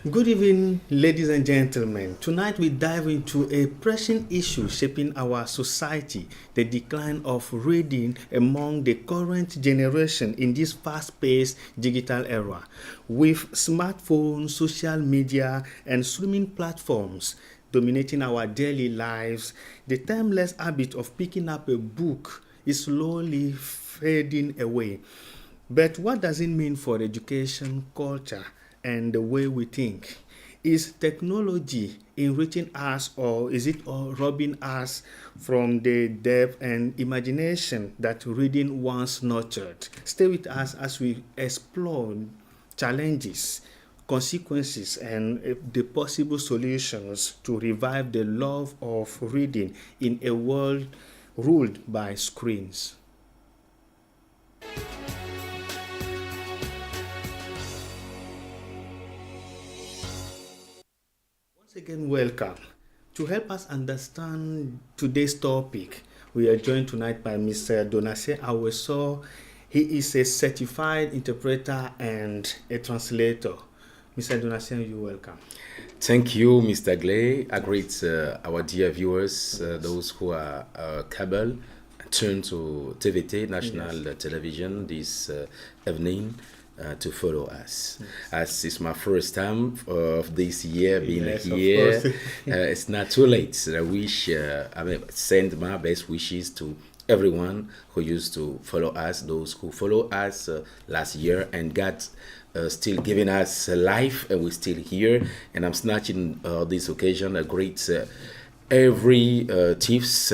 Good evening, ladies and gentlemen. Tonight we dive into a pressing issue shaping our society, the decline of reading among the current generation in this fast-paced digital era. With smartphones, social media, and streaming platforms dominating our daily lives, the timeless habit of picking up a book is slowly fading away. But what does it mean for education, culture, and the way we think? Is technology enriching us, or is it all robbing us from the depth and imagination that reading once nurtured? Stay with us as we explore challenges, consequences, and the possible solutions to revive the love of reading in a world ruled by screens. Once again, welcome. To help us understand today's topic, we are joined tonight by Mr. Donase Aweso. He is a certified interpreter and a translator. Mr. Donase, you're welcome. Thank you, Mr. Glay. I greet our dear viewers, those who are cable, turn to TVT, National Television, this evening to follow us. As it's my first time of this year being here, it's not too late. I wish, send my best wishes to everyone who used to follow us, those who follow us last year and got still giving us life, and we're still here. And I'm snatching this occasion a great every chiefs,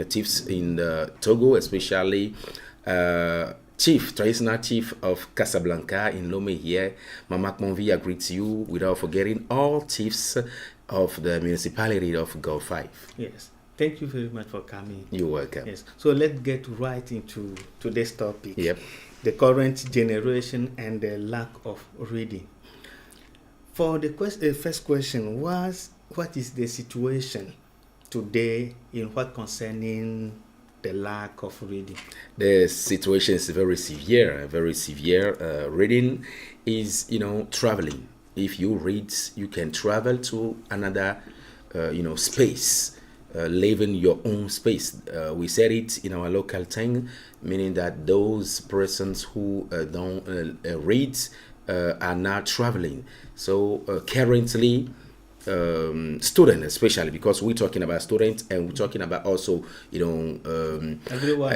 chiefs in Togo, especially traditional chief of Casablanca in Lomé here. Mama Monvi, I greet you without forgetting all chiefs of the municipality of Gulf 5. Yes. Thank you very much for coming. You're welcome. Yes. So let's get right into today's topic. Yep. The current generation and the lack of reading. For the first question was, what is the situation today in what concerning the lack of reading? The situation is very severe, very severe. Reading is, traveling. If you read, you can travel to another, space. Live in your own space. We said it in our local tongue, meaning that those persons who don't read are not traveling. So currently, student especially, because we're talking about students and we're talking about also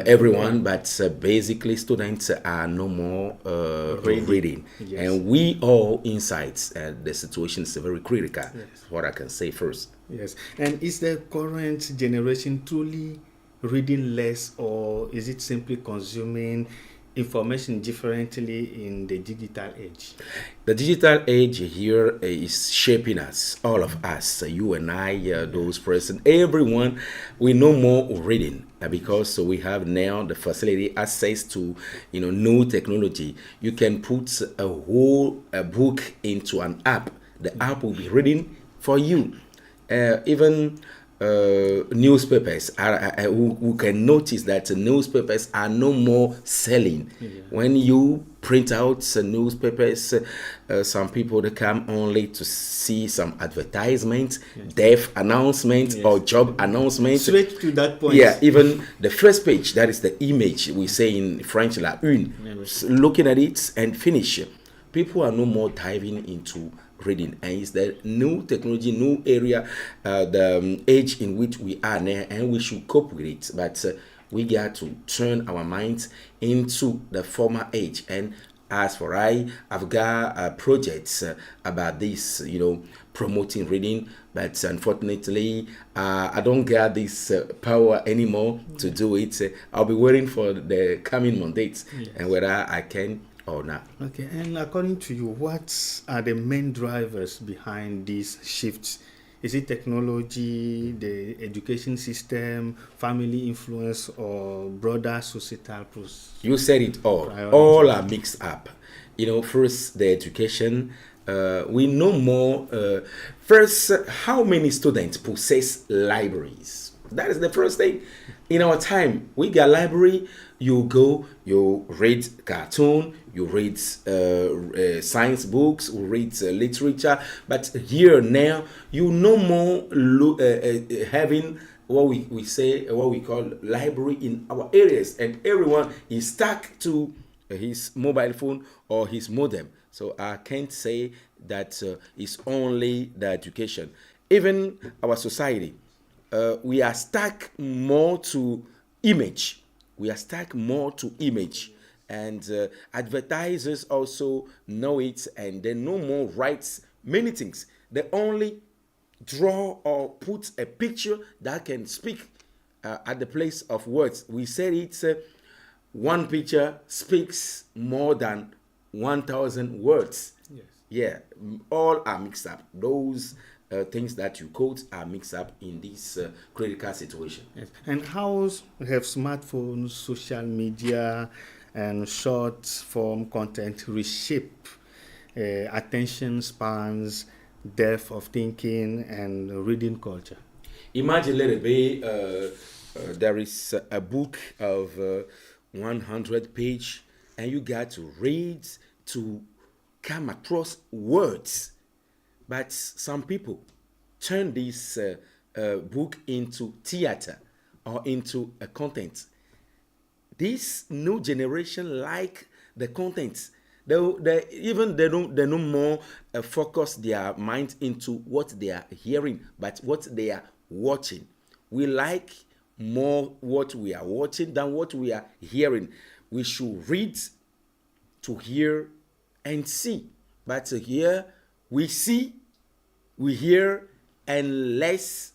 everyone, but basically students are no more reading. Yes. And we all inside the situation is very critical. Yes. What I can say first. Yes. And is the current generation truly reading less, or is it simply consuming information differently in the digital age? The digital age here is shaping us, all of us, you and I, those present, everyone. We know more reading because we have now the facility, access to new technology. You can put a whole book into an app. The app will be reading for you. Even newspapers who can notice that newspapers are no more selling. When you print out newspapers, some people they come only to see some advertisements, death announcements, or job announcements. Straight to that point. Yeah, even the first page, that is the image we say in French, la une, looking at it and finish. People are no more diving into reading, and it's the new technology, new area, the age in which we are now, and we should cope with it. But we got to turn our minds into the former age. And as for I've got projects about this, promoting reading, but unfortunately, I don't get this power anymore to do it. I'll be waiting for the coming mandates and whether I can or not. Okay, and according to you, what are the main drivers behind these shifts? Is it technology, the education system, family influence, or broader societal process? You said it all. All are mixed up. First, the education. We know more. First, how many students possess libraries? That is the first thing. In our time, we got library. You go, you read cartoon, you read science books, you read literature. But here now, you no more having what we say, what we call library in our areas, and everyone is stuck to his mobile phone or his modem. So I can't say that it's only the education. Even our society, we are stuck more to image. We are stuck more to image. And advertisers also know it, and they no more write many things. They only draw or put a picture that can speak at the place of words. We said it's one picture speaks more than 1,000 words. Yes. Yeah, all are mixed up. Those things that you quote are mixed up in this critical situation. Yes. And how have smartphones, social media, and short form content reshape attention spans, depth of thinking, and reading culture? Imagine, let it be, there is a book of 100 page, and you got to read to come across words. But some people turn this book into theater or into a content. This new generation like the content. They no more focus their mind into what they are hearing, but what they are watching. We like more what we are watching than what we are hearing. We should read to hear and see. But here we see, we hear, and less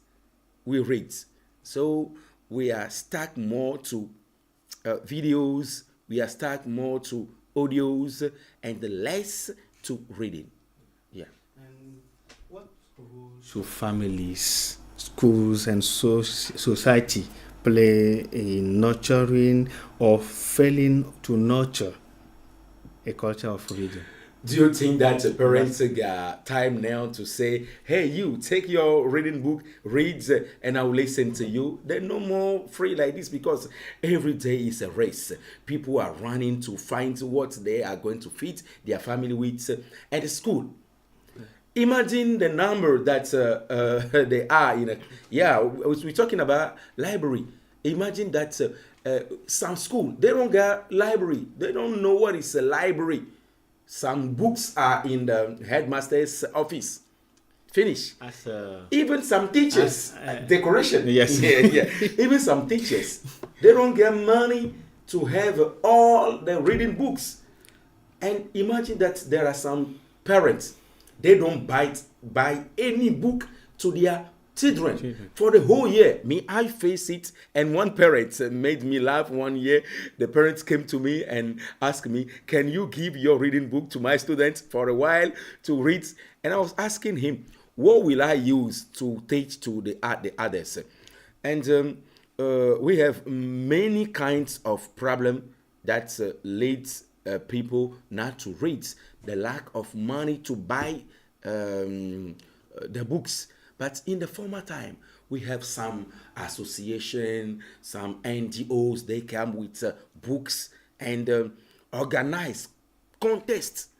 we read. So we are stuck more to videos, we are stuck more to audios, and less to reading. Yeah. And what role should families, schools, and society play in nurturing or failing to nurture a culture of reading? Do you think that parents got time now to say, hey, you take your reading book, read, and I'll listen to you? They're no more free like this because every day is a race. People are running to find what they are going to feed their family with at school. Imagine the number that they are in a, yeah, we're talking about library. Imagine that some school, they don't got library. They don't know what is a library. Some books are in the headmaster's office. Finish. Even some teachers, decoration. Yes. Yeah. Even some teachers, they don't get money to have all the reading books. And imagine that there are some parents, they don't buy any book to their children for the whole year. Me, I face it, and one parent made me laugh one year. The parents came to me and asked me, can you give your reading book to my students for a while to read? And I was asking him, what will I use to teach to the others? And we have many kinds of problem that leads people not to read. The lack of money to buy the books. But in the former time, we have some association, some NGOs, they come with books and organize contests,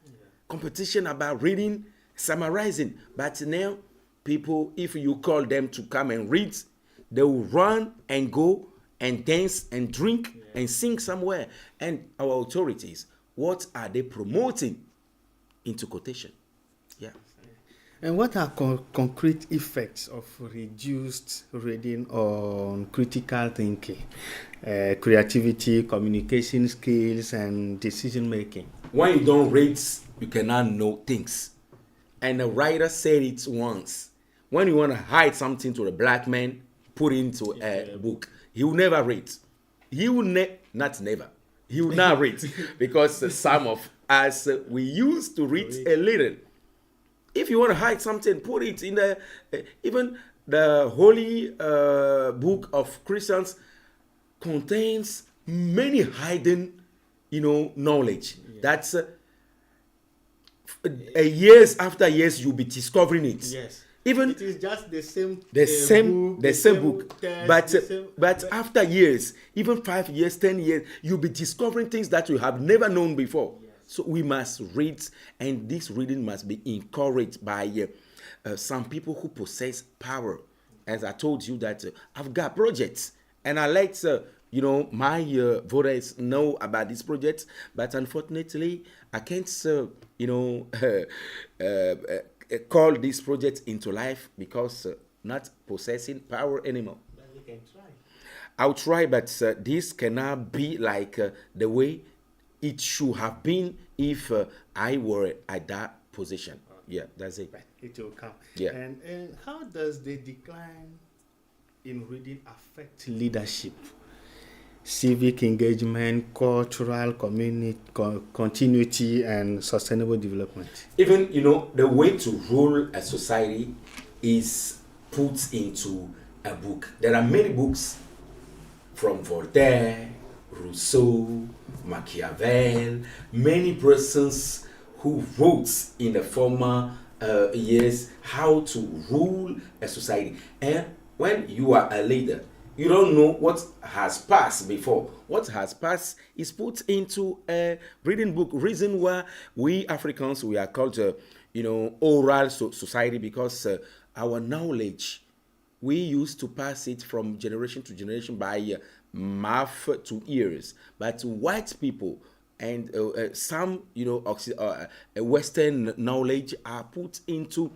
competition about reading, summarizing. But now, people, if you call them to come and read, they will run and go and dance and drink and sing somewhere. And our authorities, what are they promoting? Into quotation. Yeah. And what are concrete effects of reduced reading on critical thinking, creativity, communication skills, and decision making? When you don't read, you cannot know things. And the writer said it once. When you want to hide something to a black man, put it into a book. He will never read. He will not never. He will not read because some of us we used to read a little. If you want to hide something, put it in the even the holy book of Christians contains many hidden, knowledge. That's years after years you'll be discovering it. Yes. Even It is just the same the same book, test, but the same- but after years, even 5 years, 10 years, you'll be discovering things that you have never known before. So we must read, and this reading must be encouraged by some people who possess power. As I told you that I've got projects, and I let my voters know about this project, but unfortunately I can't call this project into life because not possessing power anymore. Then we can try. I'll try, but this cannot be like the way it should have been if I were at that position. Yeah, that's it. It will come. Yeah. And how does the decline in reading affect leadership, civic engagement, cultural community continuity, and sustainable development? Even the way to rule a society is put into a book. There are many books from Voltaire, Rousseau, Machiavelli, many persons who wrote in the former years how to rule a society. And when you are a leader, you don't know what has passed before. What has passed is put into a reading book. Reason why we Africans, we are called oral society, because our knowledge, we used to pass it from generation to generation by mouth to ears. But white people and some Western knowledge are put into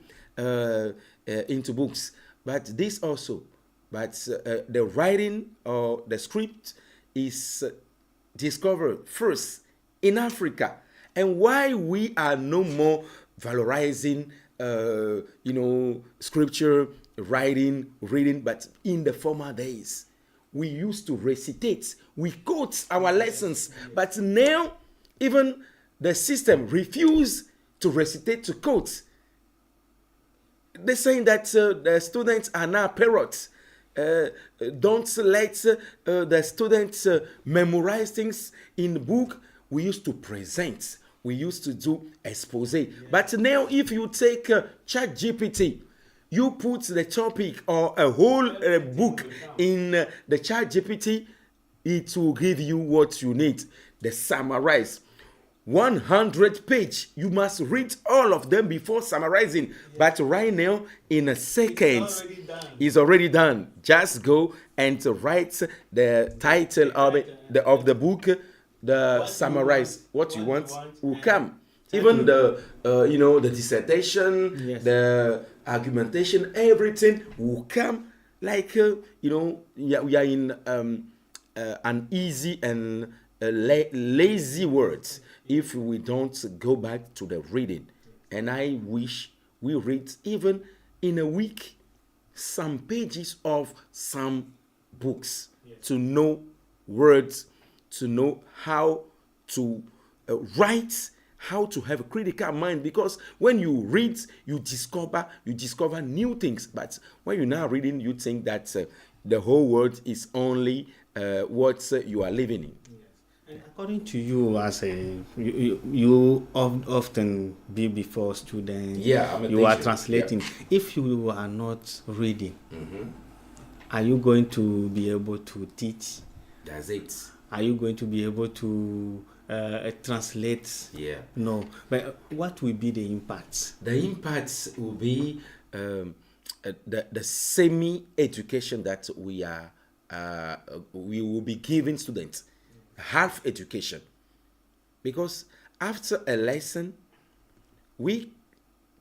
books. But this also, the writing or the script is discovered first in Africa. And why we are no more valorizing scripture, writing, reading, but in the former days, we used to recitate, we quote our lessons, but now even the system refuse to recitate, to quote. They're saying that the students are now parrots. Don't let the students memorize things in the book. We used to present, we used to do expose. Yeah. But now if you take ChatGPT, you put the topic or a whole book in the ChatGPT, it will give you what you need. The summarize. 100 page. You must read all of them before summarizing. Yeah. But right now, in a second, it's already done. Just go and write the title of the book, the summarize. What you want will come. Even the dissertation, yes, the argumentation, everything will come. Like we are in an easy and lazy words if we don't go back to the reading. And I wish we read even in a week some pages of some books, yes, to know words, to know how to write, how to have a critical mind. Because when you read, you discover new things. But when you're now reading, you think that the whole world is only what you are living in. Yes. And according to you, as you often be before students, yeah, you are translating. Yeah. If you are not reading, mm-hmm, are you going to be able to teach? That's it. Are you going to be able to translate? Yeah. No. But what will be the impacts? The impacts will be the semi-education that we will be giving students, half education. Because after a lesson, we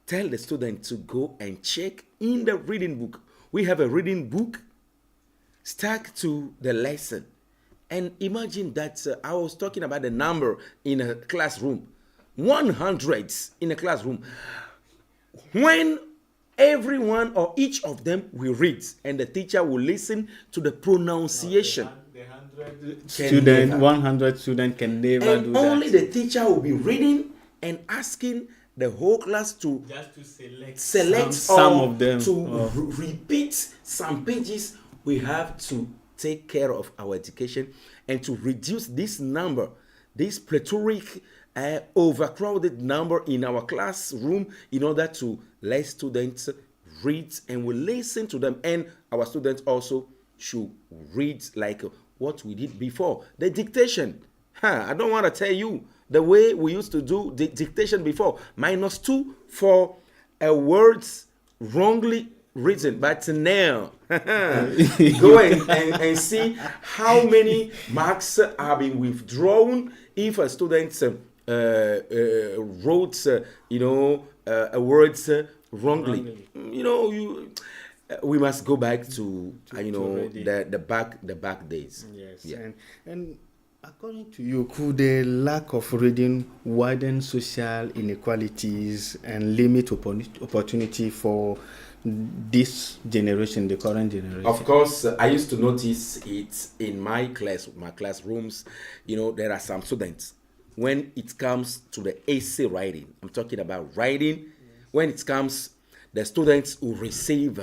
tell the student to go and check in the reading book. We have a reading book stuck to the lesson. And imagine that I was talking about the number in a classroom, 100 in a classroom. When everyone or each of them will read, and the teacher will listen to the pronunciation. The 100 students can never and do that. And only the teacher will be reading and asking the whole class to just to select some of them, to repeat some pages. We have to take care of our education and to reduce this number, this plethoric, overcrowded number in our classroom, in order to let students read and we listen to them, and our students also should read like what we did before. The dictation, I don't want to tell you the way we used to do the dictation before. -2 for words wrongly written, but now go and see how many marks are being withdrawn if a student wrote a words wrongly. We must go back to the back days. Yes, yeah. And according to you, could the lack of reading widen social inequalities and limit opportunity for this generation, the current generation? Of course, I used to notice it in my classrooms. There are some students, when it comes to the essay writing, I'm talking about writing, yes. When it comes, the students who receive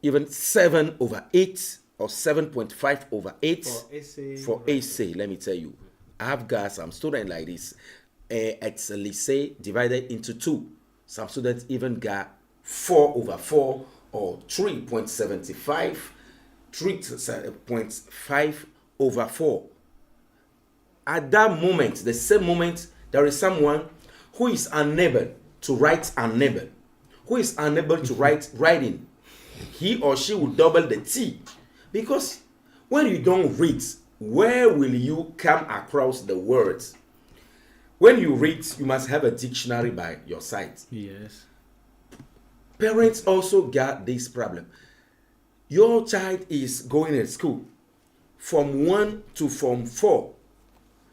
even 7/8 or 7.5/8 for essay. Let me tell you, I've got some students like this at lycée divided into 2. Some students even got 4/4 or 3.75, 3.5/4. At that moment, the same moment, there is someone who is unable to write unable, who is unable to write writing. He or she will double the T, because when you don't read, where will you come across the words? When you read, you must have a dictionary by your side. Yes. Parents also got this problem. Your child is going to school from 1 to from 4.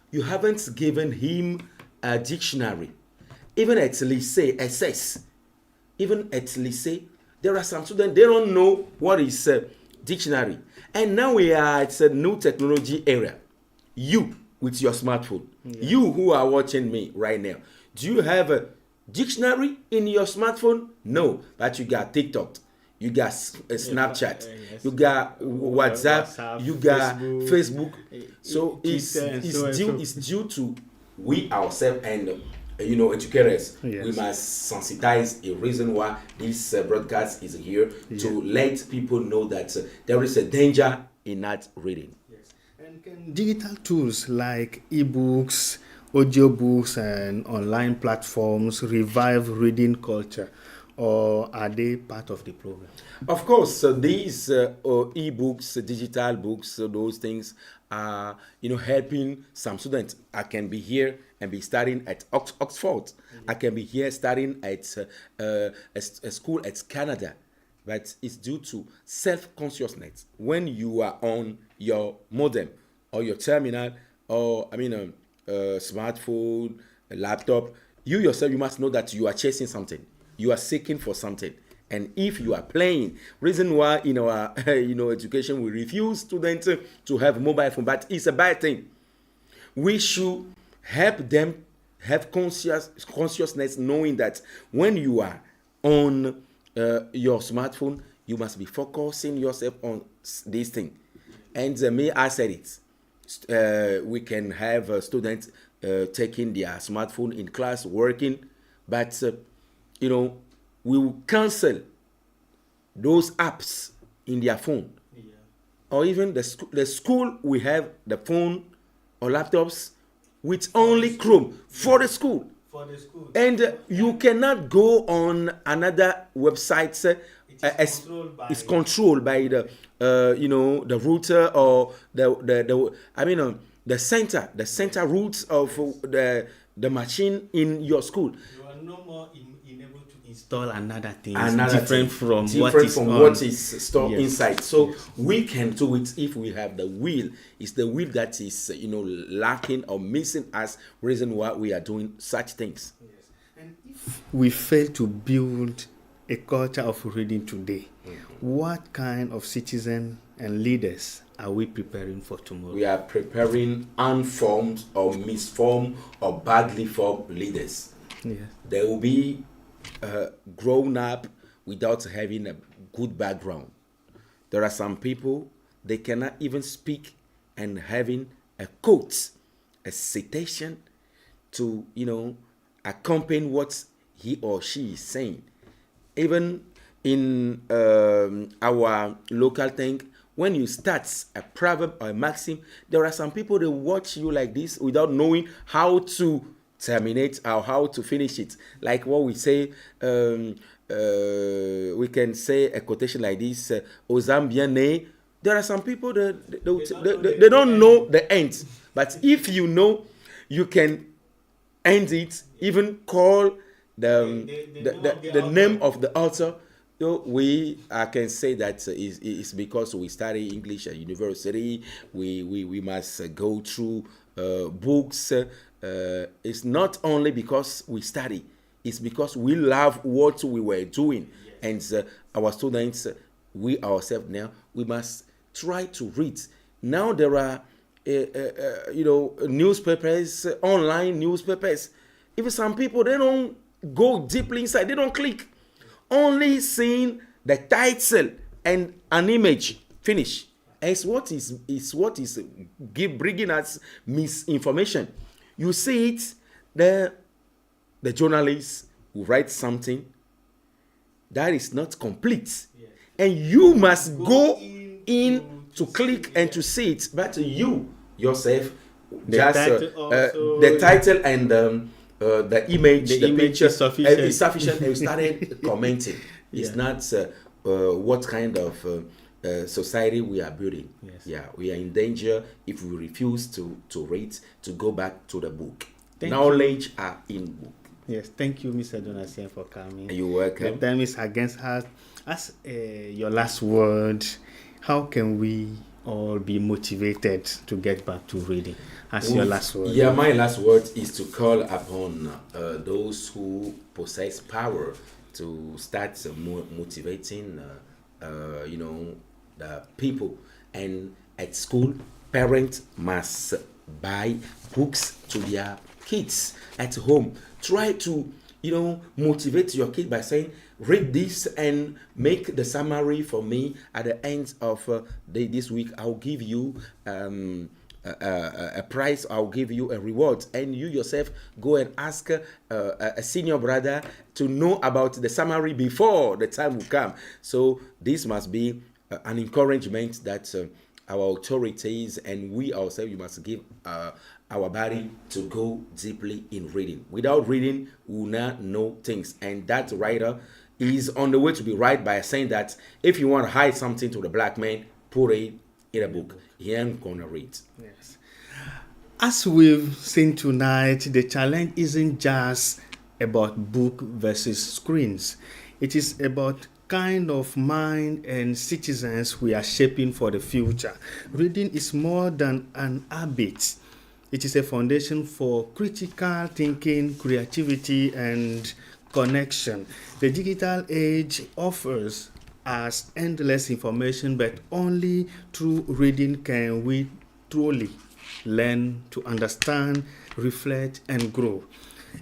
You haven't given him a dictionary. Even at lycée, SS, even at lycée, there are some students, they don't know what is a dictionary. And now we are at a new technology era. You, with your smartphone, you who are watching me right now, do you have a dictionary in your smartphone? No, but you got TikTok, you got Snapchat, yes. You got WhatsApp, you got Facebook. So it's due to we ourselves and educators. Yes. We must sensitize a reason why this broadcast is here, to let people know that there is a danger in not reading. Yes. And can digital tools like ebooks, audiobooks, and online platforms revive reading culture, or are they part of the problem? Of course, these e-books, digital books, those things are helping some students. I can be here and be studying at Oxford. Mm-hmm. I can be here studying at a school at Canada, but it's due to self-consciousness. When you are on your modem or your terminal, or smartphone, a laptop, you yourself, you must know that you are chasing something. You are seeking for something. And if you are playing, reason why in our education we refuse students to have mobile phone, but it's a bad thing. We should help them have consciousness, knowing that when you are on your smartphone, you must be focusing yourself on this thing. And may I said it, we can have students taking their smartphone in class, working, but we will cancel those apps in their phone. Yeah. Or even the school, we have the phone or laptops with only Chrome for the school. For the school. And you cannot go on another website. It's controlled by the the router or the center roots of the machine in your school. You are no more able to install another thing different from what is stored inside. So we can do it if we have the will. It's the will that is lacking or missing us, reason why we are doing such things. Yes. And if we fail to build a culture of reading today, what kind of citizens and leaders are we preparing for tomorrow? We are preparing unformed or misformed or badly formed leaders. Yes. They will be grown up without having a good background. There are some people, they cannot even speak and having a quote, a citation to accompany what he or she is saying. Even in our local thing, when you start a proverb or a maxim, there are some people that watch you like this without knowing how to terminate or how to finish it. Like what we say, we can say a quotation like this: "Aux âmes bien nées." There are some people that they don't know the end, but if you know, you can end it. Even call the name of the author. So I can say that it's because we study English at university. We must go through books. It's not only because we study. It's because we love what we were doing. Yes. And our students, we ourselves now, we must try to read. Now there are newspapers, online newspapers. If some people, they don't go deeply inside, they don't click. Only seeing the title and an image, finish. It's what is bringing us misinformation. You see it, the journalist who writes something that is not complete, and you must go in to click and to see it. But you yourself, the title and the image, the picture is sufficient. And you started commenting. It's not what kind of society we are building. Yes. Yeah, we are in danger if we refuse to read, to go back to the book. Knowledge are in book. Yes, thank you, Mr. Donatien, for coming. You're welcome. The time is against us. As your last word, how can we all be motivated to get back to reading? As your last word. Yeah, my last word is to call upon those who possess power to start motivating, the people. And at school, parents must buy books to their kids. At home, try to motivate your kid by saying, read this and make the summary for me. At the end of this week, I'll give you a prize. I'll give you a reward, and you yourself go and ask a senior brother to know about the summary before the time will come. So this must be an encouragement that our authorities and we ourselves, you must give our body to go deeply in reading. Without reading, we will not know things. And that writer is on the way to be right by saying that if you want to hide something to the black man, put it in a book. He ain't gonna read. Yes. As we've seen tonight, the challenge isn't just about book versus screens. It is about kind of mind and citizens we are shaping for the future. Reading is more than an habit. It is a foundation for critical thinking, creativity, and connection. The digital age offers us endless information, but only through reading can we truly learn to understand, reflect, and grow.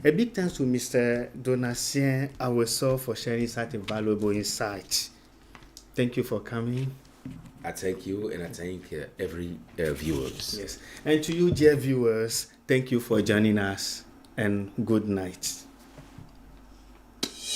A big thanks to Mr. Donatien Aweso for sharing such a valuable insight. Thank you for coming. I thank you, and I thank every viewers. Yes, and to you, dear viewers, thank you for joining us, and good night.